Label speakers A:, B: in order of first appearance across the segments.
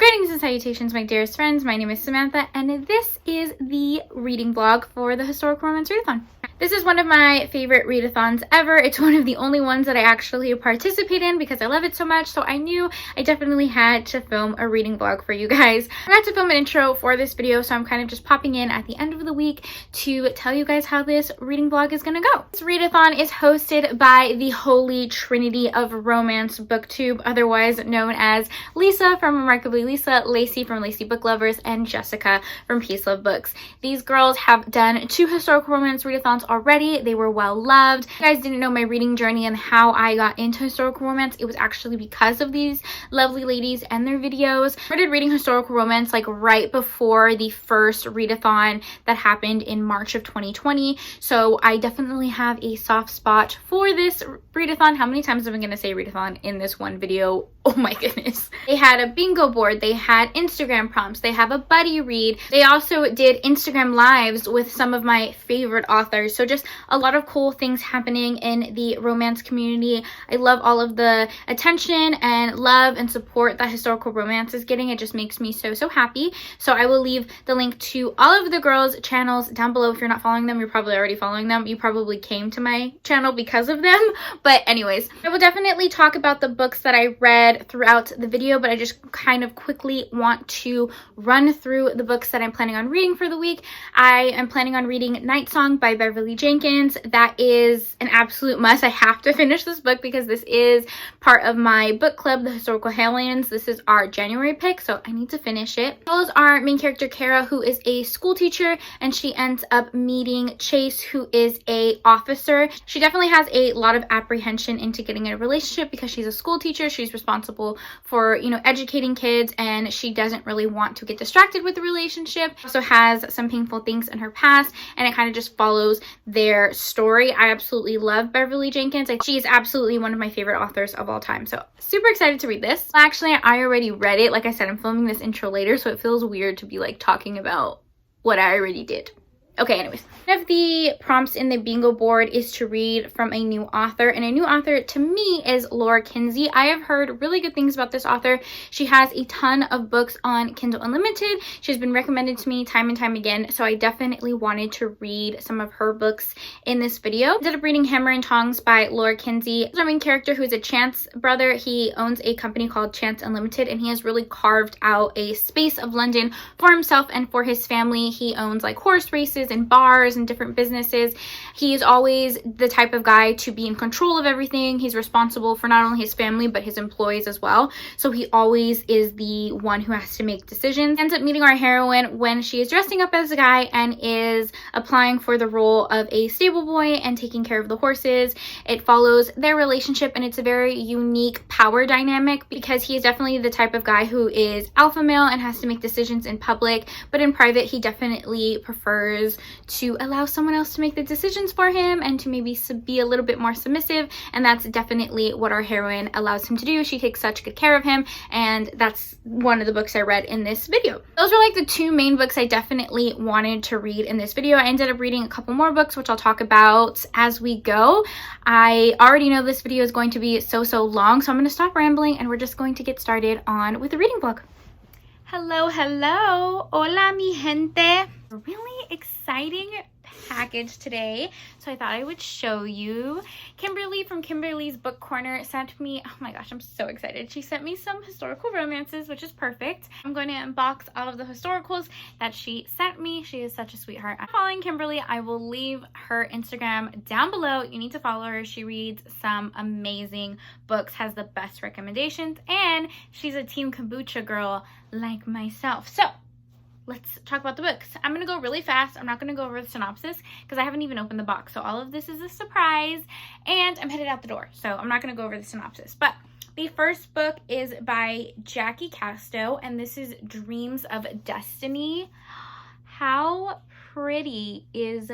A: Greetings and salutations, my dearest friends. My name is Samantha, and this is the reading vlog for the Historical Romance Readathon. This is one of my favorite readathons ever. It's one of the only ones that I actually participate in because I love it so much, so I knew I definitely had to film a reading vlog for you guys. I forgot to film an intro for this video, so I'm kind of just popping in at the end of the week to tell you guys how this reading vlog is gonna go. This readathon is hosted by the Holy Trinity of Romance Booktube, otherwise known as Lisa from Remarkably Lisa, Lacey from Lacey Book Lovers, and Jessica from Peace Love Books. These girls have done 2 historical romance readathons already. They were well loved. If you guys didn't know my reading journey and how I got into historical romance, it was actually because of these lovely ladies and their videos. I started reading historical romance like right before the first readathon that happened in March of 2020, so I definitely have a soft spot for this readathon. How many times am I going to say readathon in this one video? Oh my goodness. They had a bingo board, they had Instagram prompts, they have a buddy read. They also did Instagram lives with some of my favorite authors. So just a lot of cool things happening in the romance community. I love all of the attention and love and support that historical romance is getting. It just makes me so happy. So I will leave the link to all of the girls' channels down below. If you're not following them, you're probably already following them. You probably came to my channel because of them. But anyways, I will definitely talk about the books that I read throughout the video, but I just kind of quickly want to run through the books that I'm planning on reading for the week. I am planning on reading Night Song by Beverly Jenkins. That is an absolute must. I have to finish this book because this is part of my book club, the Historical Aliens. This is our January pick, so I need to finish it. Those are main character Kara, who is a school teacher, and she ends up meeting Chase, who is a officer. She definitely has a lot of apprehension into getting in a relationship because she's a school teacher. She's responsible for, you know, educating kids, and she doesn't really want to get distracted with the relationship. Also has some painful things in her past, and it kind of just follows their story. I absolutely love Beverly Jenkins. She is absolutely one of my favorite authors of all time, so super excited to read this. Actually, I already read it. Like I said, I'm filming this intro later, so it feels weird to be like talking about what I already did. Okay, anyways, one of the prompts in the bingo board is to read from a new author, and a new author to me is Laura Kinsey. I have heard really good things about this author. She has a ton of books on Kindle Unlimited. She's been recommended to me time and time again, so I definitely wanted to read some of her books in this video. I ended up reading Hammer and Tongs by Laura Kinsey. Our main character, who is a Chance brother, he owns a company called Chance Unlimited, and he has really carved out a space of London for himself and for his family. He owns like horse races and bars and different businesses. He's always the type of guy to be in control of everything. He's responsible for not only his family but his employees as well, so he always is the one who has to make decisions. Ends up meeting our heroine when she is dressing up as a guy and is applying for the role of a stable boy and taking care of the horses. It follows their relationship, and it's a very unique power dynamic because he is definitely the type of guy who is alpha male and has to make decisions in public, but in private he definitely prefers to allow someone else to make the decisions for him and to maybe be a little bit more submissive, and that's definitely what our heroine allows him to do. She takes such good care of him, and that's one of the books I read in this video. Those were like the 2 main books I definitely wanted to read in this video. I ended up reading a couple more books, which I'll talk about as we go. I already know this video is going to be so long, so I'm going to stop rambling and we're just going to get started on with the reading vlog. Hello, hola mi gente. Really exciting package today, so I thought I would show you. Kimberly from Kimberly's Book Corner sent me, oh my gosh, I'm so excited. She sent me some historical romances, which is perfect. I'm going to unbox all of the historicals that she sent me. She is such a sweetheart. I'm following Kimberly. I will leave her Instagram down below. You need to follow her. She reads some amazing books, has the best recommendations, and she's a Team Kombucha girl like myself. So let's talk about the books. I'm going to go really fast. I'm not going to go over the synopsis because I haven't even opened the box. So all of this is a surprise, and I'm headed out the door. So I'm not going to go over the synopsis. But the first book is by Jackie Casto, and this is Dreams of Destiny. How pretty is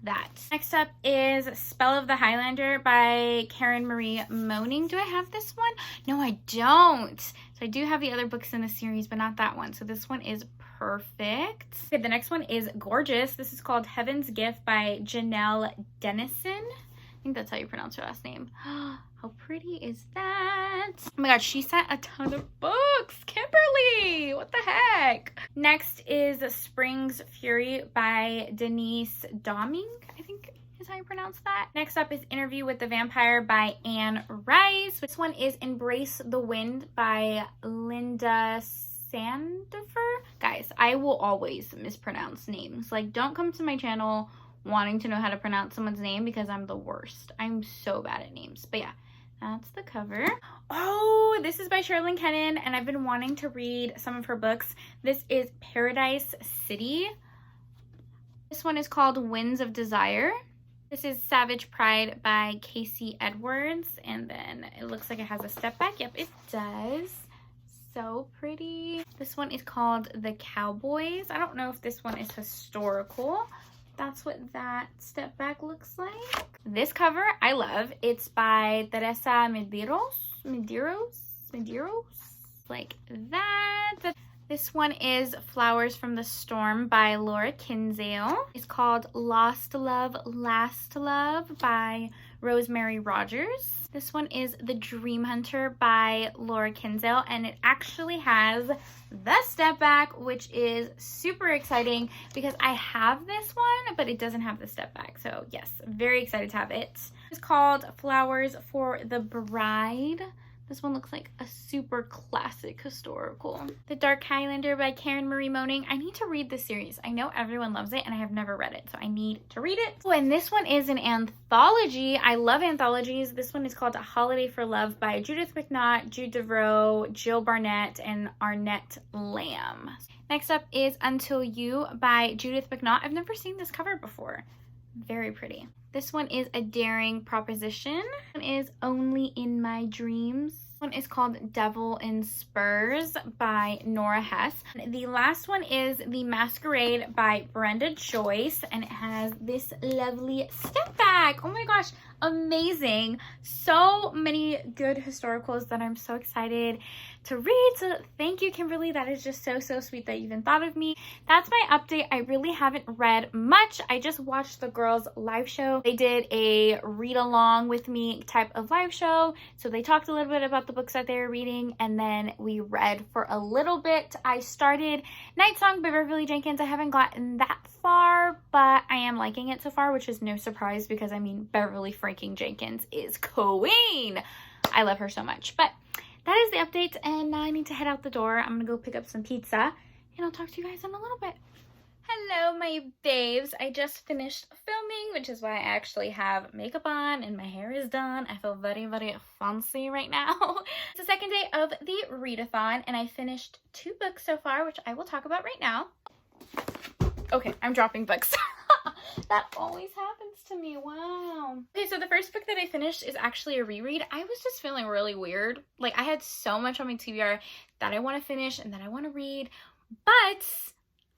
A: that? Next up is Spell of the Highlander by Karen Marie Moaning. Do I have this one? No, I don't. So I do have the other books in the series, but not that one. So this one is perfect. Okay, the next one is gorgeous. This is called Heaven's Gift by Janelle Dennison. I think that's how you pronounce her last name. How pretty is that? Oh my god, she sent a ton of books. Kimberly! me. What the heck? Next is Spring's Fury by Denise Doming, I think is how you pronounce that. Next up is Interview with the Vampire by Anne Rice. This one is Embrace the Wind by Linda Sandifer. Guys, I will always mispronounce names. Like, don't come to my channel wanting to know how to pronounce someone's name because I'm the worst. I'm so bad at names. But yeah, that's the cover. Oh, this is by Sherilyn Kennan, and I've been wanting to read some of her books. This is Paradise City. This one is called Winds of Desire. This is Savage Pride by Casey Edwards, and then it looks like it has a step back. Yep, it does. So pretty. This one is called The Cowboys. I don't know if this one is historical. That's what that step back looks like. This cover I love. It's by Teresa Medeiros, like that. This one is Flowers from the Storm by Laura Kinsale. It's called Lost Love, Last Love by Rosemary Rogers. This one is The Dream Hunter by Laura Kinsale, and it actually has the step back, which is super exciting because I have this one, but it doesn't have the step back. So yes, very excited to have it. It's called Flowers for the Bride. This one looks like a super classic historical. The Dark Highlander by Karen Marie Moning. I need to read this series. I know everyone loves it and I have never read it, so I need to read it. Oh, and this one is an anthology. I love anthologies. This one is called A Holiday for Love by Judith McNaught, Jude Devereaux, Jill Barnett, and Arnett Lamb. Next up is Until You by Judith McNaught. I've never seen this cover before. Very pretty. This one is A Daring Proposition. This one is Only in My Dreams. This one is called Devil in Spurs by Nora Hess. And the last one is The Masquerade by Brenda Joyce, and it has this lovely step back. Oh my gosh, amazing. So many good historicals that I'm so excited to read. So thank you, Kimberly. That is just so sweet that you even thought of me. That's my update. I really haven't read much. I just watched the girls' live show. They did a read along with me type of live show. So they talked a little bit about the books that they were reading, and then we read for a little bit. I started Night Song by Beverly Jenkins. I haven't gotten that far, but I am liking it so far, which is no surprise because I mean, Beverly freaking Jenkins is queen. I love her so much. But that is the update, and now I need to head out the door. I'm gonna go pick up some pizza, and I'll talk to you guys in a little bit. Hello, my babes. I just finished filming, which is why I actually have makeup on and my hair is done. I feel very fancy right now. It's the second day of the readathon, and I finished 2 books so far, which I will talk about right now. Okay, I'm dropping books. That always happens to me. Wow. Okay, so the first book that I finished is actually a reread. I was just feeling really weird. Like, I had so much on my TBR that I want to finish and that I want to read, but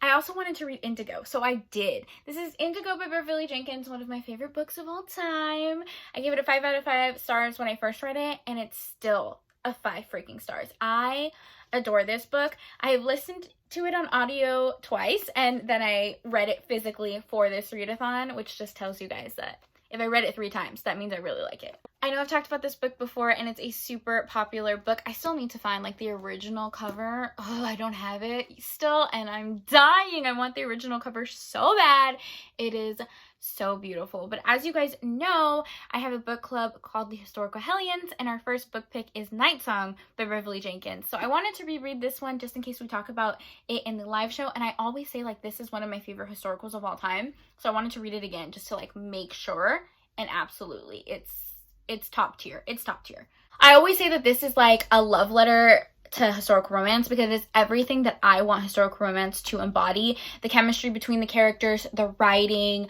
A: I also wanted to read Indigo, so I did. This is Indigo by Beverly Jenkins, one of my favorite books of all time. I gave it a 5 out of 5 stars when I first read it, and it's still a 5 freaking stars. I adore this book. I have listened to it on audio twice, and then I read it physically for this readathon, which just tells you guys that if I read it 3 times, that means I really like it. I know I've talked about this book before, and it's a super popular book. I still need to find like the original cover. Oh, I don't have it still, and I'm dying. I want the original cover so bad. It is so beautiful. But as you guys know, I have a book club called the Historical Hellions, and our first book pick is Night Song by Beverly Jenkins. So I wanted to reread this one just in case we talk about it in the live show, and I always say like this is one of my favorite historicals of all time, so I wanted to read it again just to like make sure. And absolutely, it's top tier. It's top tier. I always say that this is like a love letter to historical romance because it's everything that I want historical romance to embody. The chemistry between the characters, the writing.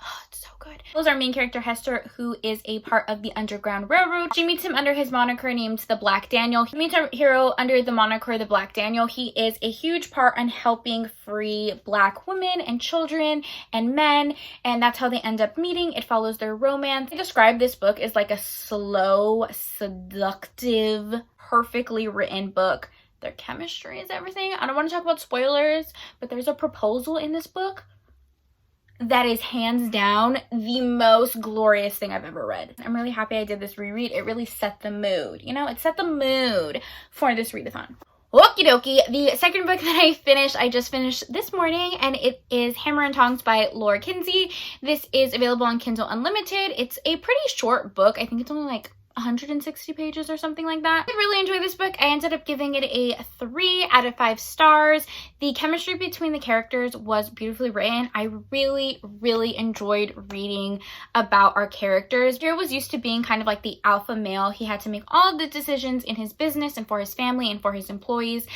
A: Oh, it's so good. This is our main character, Hester, who is a part of the Underground Railroad. She meets him under his moniker named the Black Daniel. He meets our hero under the moniker the Black Daniel. He is a huge part in helping free Black women and children and men, and that's how they end up meeting. It follows their romance. I describe this book as like a slow, seductive, perfectly written book. Their chemistry is everything. I don't want to talk about spoilers, but there's a proposal in this book that is hands down the most glorious thing I've ever read. I'm really happy I did this reread. It really set the mood. You know, it set the mood for this readathon. Okie dokie. The second book that I just finished this morning, and it is Hammer and Tongs by Laura Kinsey. This is available on Kindle Unlimited. It's a pretty short book. I think it's only like 160 pages or something like that. I really enjoyed this book. I ended up giving it a 3 out of 5 stars. The chemistry between the characters was beautifully written. I really enjoyed reading about our characters. Hero was used to being kind of like the alpha male. He had to make all of the decisions in his business and for his family and for his employees.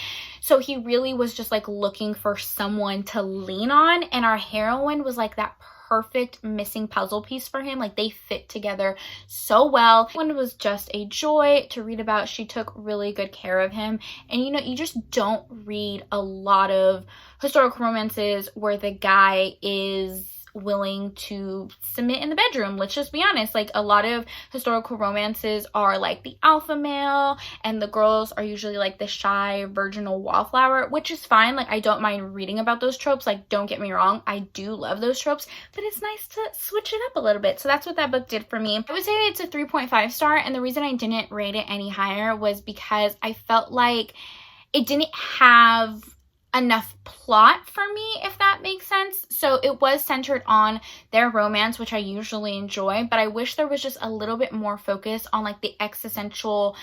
A: So he really was just like looking for someone to lean on, and our heroine was like that perfect missing puzzle piece for him. Like, they fit together so well. One was just a joy to read about. She took really good care of him. And you know, you just don't read a lot of historical romances where the guy is willing to submit in the bedroom. Let's just be honest. Like, a lot of historical romances are like the alpha male, and the girls are usually like the shy virginal wallflower, which is fine. Like, I don't mind reading about those tropes. Like, don't get me wrong, I do love those tropes, but it's nice to switch it up a little bit. So that's what that book did for me. I would say it's a 3.5 star, and the reason I didn't rate it any higher was because I felt like it didn't have enough plot for me, if that makes sense. So it was centered on their romance, which I usually enjoy, but I wish there was just a little bit more focus on like the existential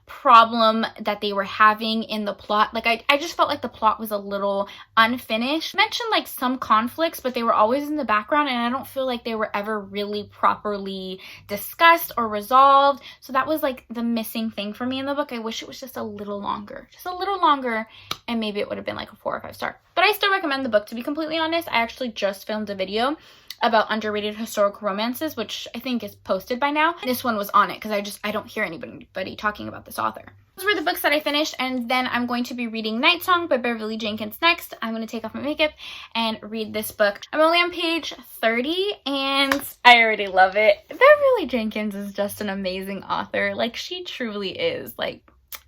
A: problem that they were having in the plot. Like, I just felt like the plot was a little unfinished. I mentioned like some conflicts, but they were always in the background, and I don't feel like they were ever really properly discussed or resolved. So that was like the missing thing for me in the book. I wish it was just a little longer, and maybe it would have been like a 4 or 5 star. But I still recommend the book, to be completely honest. I actually just filmed a video about underrated historical romances, which I think is posted by now. This one was on it because I don't hear anybody talking about this author. Those were the books that I finished, and then I'm going to be reading Night Song by Beverly Jenkins next. I'm going to take off my makeup and read this book. I'm only on page 30, and I already love it. Beverly Jenkins is just an amazing author. Like, she truly is. Like,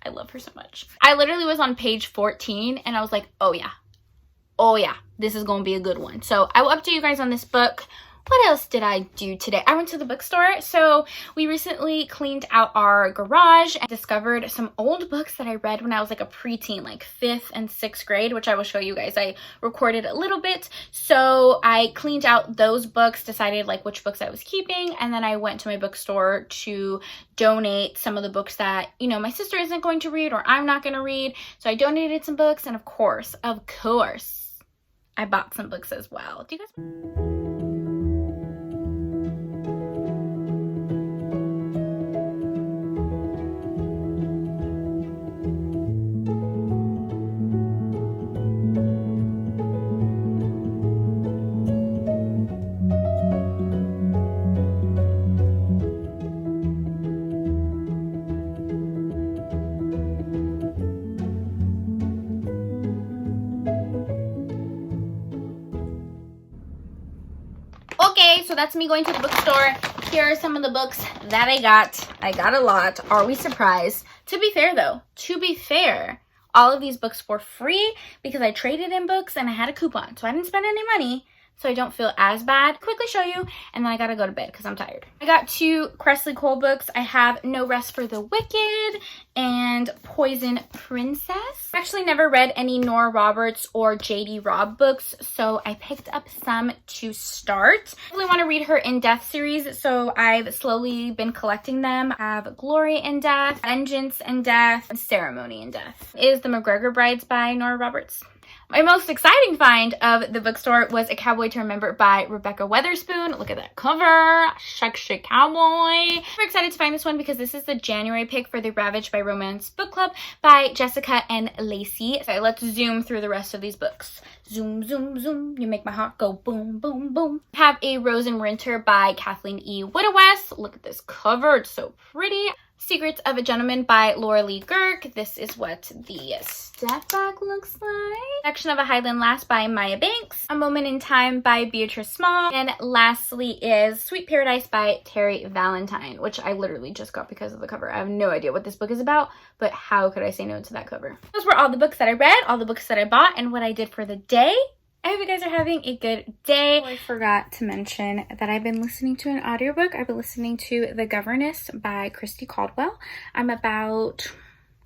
A: I love her so much. I literally was on page 14, and I was like, oh yeah, this is gonna be a good one. So I will update you guys on this book. What else did I do today? I went to the bookstore. So we recently cleaned out our garage and discovered some old books that I read when I was like a preteen, like 5th and 6th grade, which I will show you guys. I recorded a little bit. So I cleaned out those books, decided like which books I was keeping, and then I went to my bookstore to donate some of the books that, you know, my sister isn't going to read or I'm not going to read. So I donated some books, and of course, I bought some books as well. Do you guys... Okay, so that's me going to the bookstore. Here are some of the books that I got. I got a lot. Are we surprised? To be fair though, all of these books were free because I traded in books and I had a coupon. So I didn't spend any money, so I don't feel as bad. Quickly show you, and then I gotta go to bed because I'm tired. I got 2 Cressley Cole books. I have No Rest for the Wicked and Poison Princess. I actually never read any Nora Roberts or J.D. Robb books, so I picked up some to start. I really want to read her In Death series, so I've slowly been collecting them. I have Glory in Death, Vengeance in Death, and Ceremony in Death. Is The McGregor Brides by Nora Roberts. My most exciting find of the bookstore was A Cowboy to Remember by Rebecca Weatherspoon. Look at that cover. Shake cowboy. We're excited to find this one because this is the January pick for the Ravaged by Romance book club by Jessica and Lacey. So let's zoom through the rest of these books. Zoom, zoom, zoom. You make my heart go boom, boom, boom. I have A Rose in Winter by Kathleen E. Widowes. Look at this cover. It's so pretty. Secrets of a Gentleman by Laura Lee Girk. This is what the step back looks like. Section of a Highland Lass by Maya Banks. A Moment in Time by Beatrice Small. And lastly is Sweet Paradise by Terry Valentine, which I literally just got because of the cover. I have no idea what this book is about, but how could I say no to that cover? Those were all the books that I read, all the books that I bought, and what I did for the day. I hope you guys are having a good day. I forgot to mention that I've been listening to an audiobook. I've been listening to The Governess by Christy Caldwell. I'm about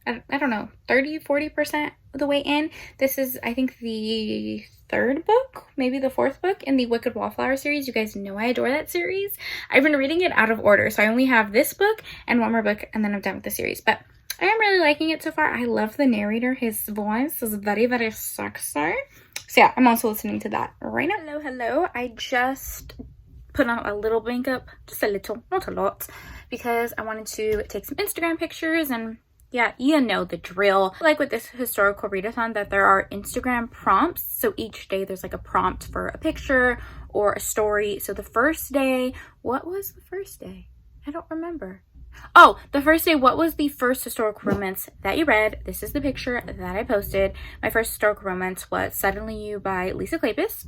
A: I don't know, 30-40% of the way in. This is, I think, the third book, maybe the fourth book in the Wicked Wallflower series. You guys know I adore that series. I've been reading it out of order, so I only have this book and one more book, and then I'm done with the series. But I am really liking it so far. I love the narrator. His voice is very, very sexy. So yeah, I'm also listening to that right now. Hello, hello. I just put on a little makeup, just a little, not a lot, because I wanted to take some Instagram pictures, and yeah, you know the drill. Like with this historical readathon, that there are Instagram prompts. So each day there's like a prompt for a picture or a story. So the first day, what was the first day? I don't remember. Oh, the first day, what was the first historical romance that you read? This is the picture that I posted. My first historical romance was Suddenly You by Lisa Kleypas.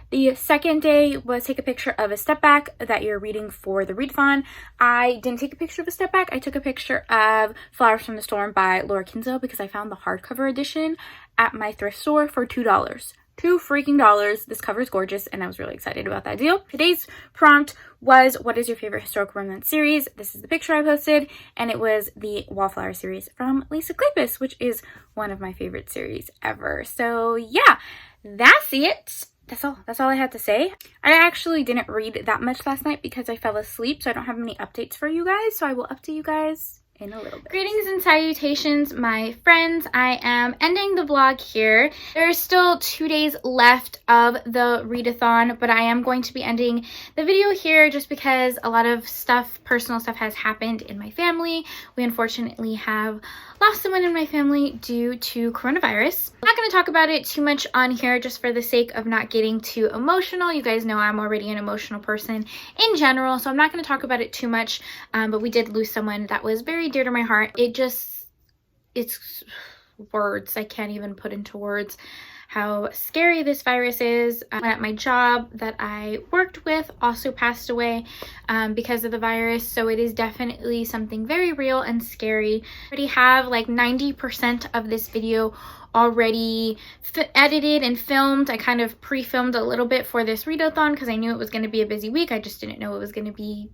A: The second day was take a picture of a step back that you're reading for the readathon. I didn't take a picture of a step back. I took a picture of Flowers from the Storm by Laura Kinsale because I found the hardcover edition at my thrift store for $2. $2 freaking dollars. This cover is gorgeous, and I was really excited about that deal. Today's prompt was, what is your favorite historical romance series? This is the picture I posted, and it was the Wallflower series from Lisa Kleypas, which is one of my favorite series ever. So yeah, that's it. That's all I had to say. I actually didn't read that much last night because I fell asleep, so I don't have many updates for you guys. So I will update you guys in a little bit. Greetings and salutations, my friends. I am ending the vlog here. There's still 2 days left of the readathon, but I am going to be ending the video here just because a lot of stuff, personal stuff, has happened in my family. We unfortunately have lost someone in my family due to coronavirus. I'm not going to talk about it too much on here just for the sake of not getting too emotional. You guys know I'm already an emotional person in general, so I'm not going to talk about it too much, but we did lose someone that was very dear to my heart. It's words. I can't even put into words how scary this virus is. At my job that I worked with also passed away because of the virus, so it is definitely something very real and scary. I already have like 90% of this video already edited and filmed. I kind of pre-filmed a little bit for this readathon because I knew it was going to be a busy week. I just didn't know it was going to be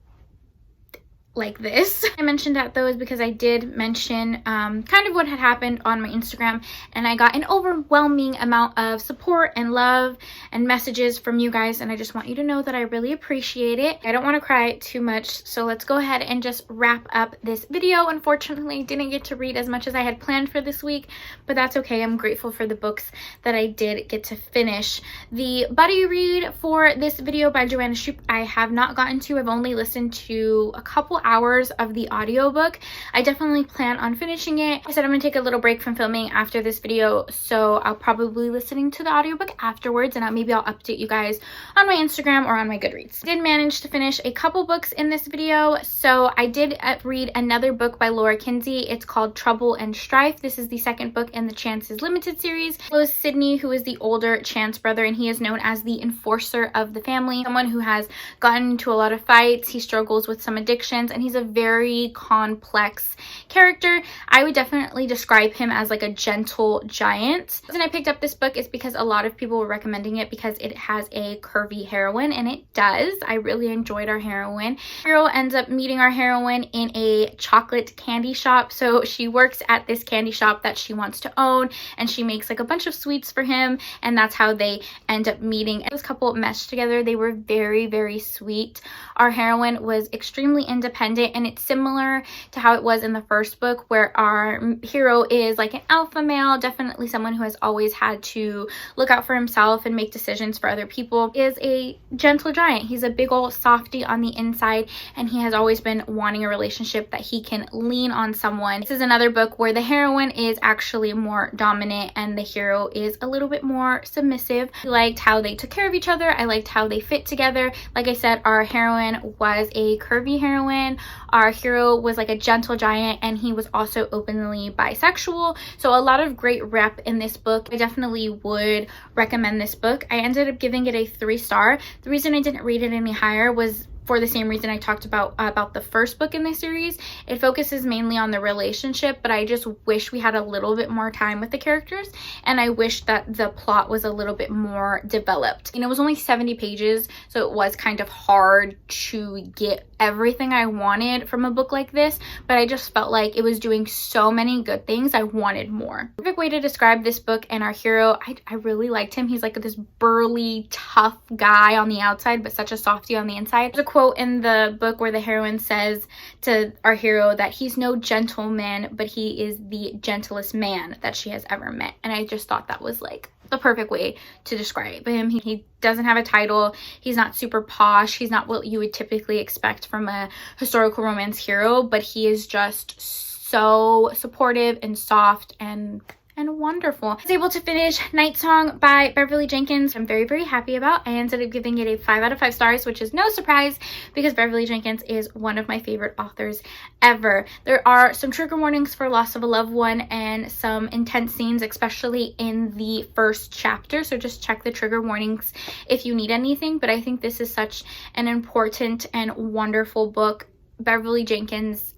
A: like this. I mentioned that though is because I did mention kind of what had happened on my Instagram, and I got an overwhelming amount of support and love and messages from you guys, and I just want you to know that I really appreciate it. I don't want to cry too much, so let's go ahead and just wrap up this video. Unfortunately, I didn't get to read as much as I had planned for this week, but that's okay. I'm grateful for the books that I did get to finish. The buddy read for this video by Joanna Shoup I have not gotten to. I've only listened to a couple hours of the audiobook. I definitely plan on finishing it. I said I'm gonna take a little break from filming after this video, so I'll probably be listening to the audiobook afterwards, and maybe I'll update you guys on my Instagram or on my Goodreads. I did manage to finish a couple books in this video, so I did read another book by Laura Kinsey. It's called Trouble and Strife. This is the second book in the Chance's Limited series. It was Sydney, who is the older Chance brother, and he is known as the enforcer of the family, someone who has gotten into a lot of fights. He struggles with some addictions, and he's a very complex character. I would definitely describe him as like a gentle giant. The reason I picked up this book is because a lot of people were recommending it because it has a curvy heroine, and it does. I really enjoyed our heroine. Hero ends up meeting our heroine in a chocolate candy shop. So she works at this candy shop that she wants to own, and she makes like a bunch of sweets for him, and that's how they end up meeting. This couple meshed together. They were very, very sweet. Our heroine was extremely independent, and it's similar to how it was in the first book, where our hero is like an alpha male, definitely someone who has always had to look out for himself and make decisions for other people. He is a gentle giant. He's a big old softy on the inside, and he has always been wanting a relationship that he can lean on someone. This is another book where the heroine is actually more dominant and the hero is a little bit more submissive. I liked how they took care of each other. I liked how they fit together. Like I said, our heroine was a curvy heroine. Our hero was like a gentle giant, and he was also openly bisexual. So a lot of great rep in this book. I definitely would recommend this book. I ended up giving it a 3-star. The reason I didn't rate it any higher was for the same reason I talked about the first book in this series. It focuses mainly on the relationship, but I just wish we had a little bit more time with the characters, and I wish that the plot was a little bit more developed. And it was only 70 pages, so it was kind of hard to get everything I wanted from a book like this, but I just felt like it was doing so many good things. I wanted more. Perfect way to describe this book and our hero. I really liked him. He's like this burly, tough guy on the outside, but such a softie on the inside. There's a quote in the book where the heroine says to our hero that he's no gentleman, but he is the gentlest man that she has ever met. And I just thought that was like the perfect way to describe him. He doesn't have a title. He's not super posh. He's not what you would typically expect from a historical romance hero, but he is just so supportive and soft and wonderful. I was able to finish Night Song by Beverly Jenkins. I'm very, very happy about. I ended up giving it a 5 out of 5 stars, which is no surprise because Beverly Jenkins is one of my favorite authors ever. There are some trigger warnings for loss of a loved one and some intense scenes, especially in the first chapter. So just check the trigger warnings if you need anything. But I think this is such an important and wonderful book. Beverly Jenkins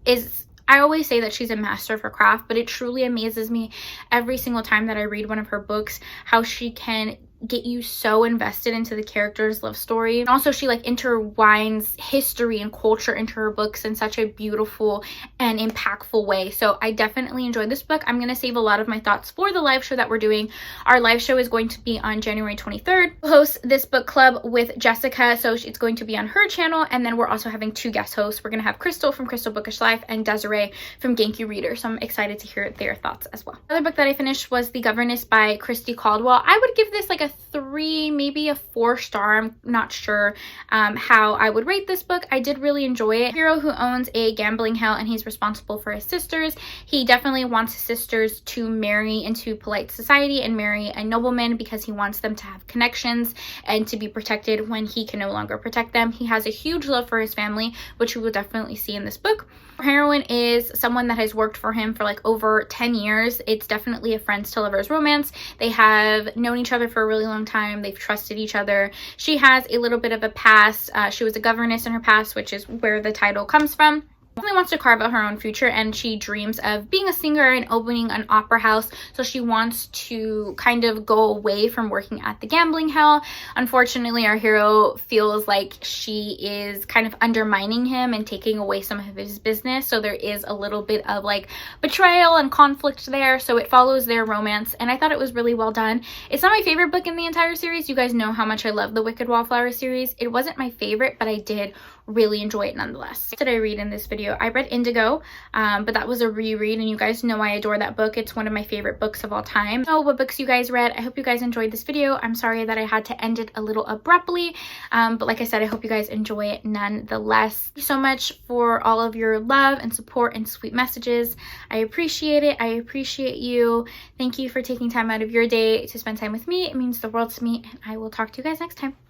A: is, I always say that she's a master of her craft, but it truly amazes me every single time that I read one of her books how she can get you so invested into the character's love story. And also she like intertwines history and culture into her books in such a beautiful and impactful way. So I definitely enjoyed this book. I'm going to save a lot of my thoughts for the live show that we're doing. Our live show is going to be on January 23rd. We'll host this book club with Jessica, so it's going to be on her channel. And then we're also having 2 guest hosts. We're going to have Crystal from Crystal Bookish Life and Desiree from Genki Reader. So I'm excited to hear their thoughts as well. Another book that I finished was The Governess by Christy Caldwell. I would give this like a 3, maybe a 4 star. I'm not sure how I would rate this book. I did really enjoy it. A hero who owns a gambling hell and he's responsible for his sisters. He definitely wants his sisters to marry into polite society and marry a nobleman because he wants them to have connections and to be protected when he can no longer protect them. He has a huge love for his family, which we will definitely see in this book. Our heroine is someone that has worked for him for like over 10 years. It's definitely a friends to lovers romance. They have known each other for a really long time. They've trusted each other. She has a little bit of a past. She was a governess in her past, which is where the title comes from. Definitely wants to carve out her own future, and she dreams of being a singer and opening an opera house. So she wants to kind of go away from working at the gambling hell. Unfortunately, our hero feels like she is kind of undermining him and taking away some of his business. So there is a little bit of like betrayal and conflict there. So it follows their romance, and I thought it was really well done. It's not my favorite book in the entire series. You guys know how much I love the Wicked Wallflower series. It wasn't my favorite, but I did really enjoy it nonetheless. What did I read in this video? I read Indigo, but that was a reread, and you guys know I adore that book. It's one of my favorite books of all time. I know what books you guys read. I hope you guys enjoyed this video. I'm sorry that I had to end it a little abruptly, but like I said, I hope you guys enjoy it nonetheless. Thank you so much for all of your love and support and sweet messages. I appreciate it. I appreciate you. Thank you for taking time out of your day to spend time with me. It means the world to me, and I will talk to you guys next time.